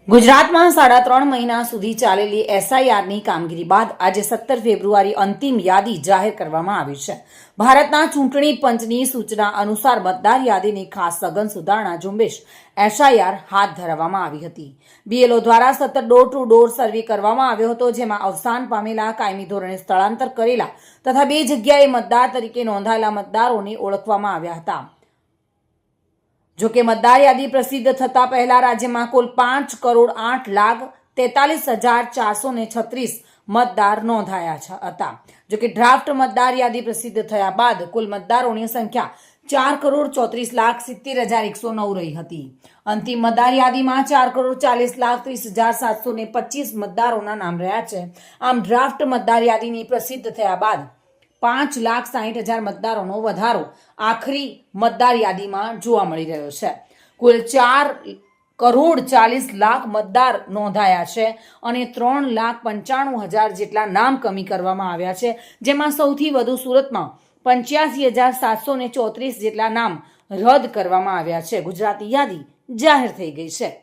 ગુજરાતમાં 3.5 મહિના સુધી ચાલેલી એસઆઈઆરની કામગીરી બાદ આજે 17 ફેબ્રુઆરી અંતિમ યાદી જાહેર કરવામાં આવી છે। ભારતના ચૂંટણી પંચની સૂચના અનુસાર મતદાર યાદીની ખાસ સઘન સુધારણા ઝુંબેશ એસઆઈઆર હાથ ધરવામાં આવી હતી। બીએલઓ દ્વારા સતત ડોર ટુ ડોર સર્વે કરવામાં આવ્યો હતો, જેમાં અવસાન પામેલા, કાયમી ધોરણે સ્થળાંતર કરેલા તથા 2 જગ્યાએ મતદાર તરીકે નોંધાયેલા મતદારોને ઓળખવામાં આવ્યા હતા। જો કે મતદાર યાદી પ્રસિદ્ધ થતા પહેલા રાજ્યમાં કુલ 5,08,43,436 મતદાર નોંધાયા હતા। જો કે ડ્રાફ્ટ મતદાર યાદી પ્રસિદ્ધ થયા બાદ કુલ મતદારોની સંખ્યા 4,34,70,109 રહી હતી। અંતિમ મતદાર યાદીમાં 4,40,30,725 મતદારોના નામ રહ્યા છે। આમ ડ્રાફ્ટ મતદાર યાદીની પ્રસિદ્ધ થયા બાદ 5,60,000 મતદારોનો વધારો આખરી મતદાર યાદીમાં જોવા મળી રહ્યો છે। કુલ 4,40,00,000 મતદાર નોંધાયા છે અને 3,95,000 જેટલા નામ કમી કરવામાં આવ્યા છે, જેમાં સૌથી વધુ સુરતમાં 85,734 જેટલા નામ રદ કરવામાં આવ્યા છે। ગુજરાતની યાદી જાહેર થઈ ગઈ છે।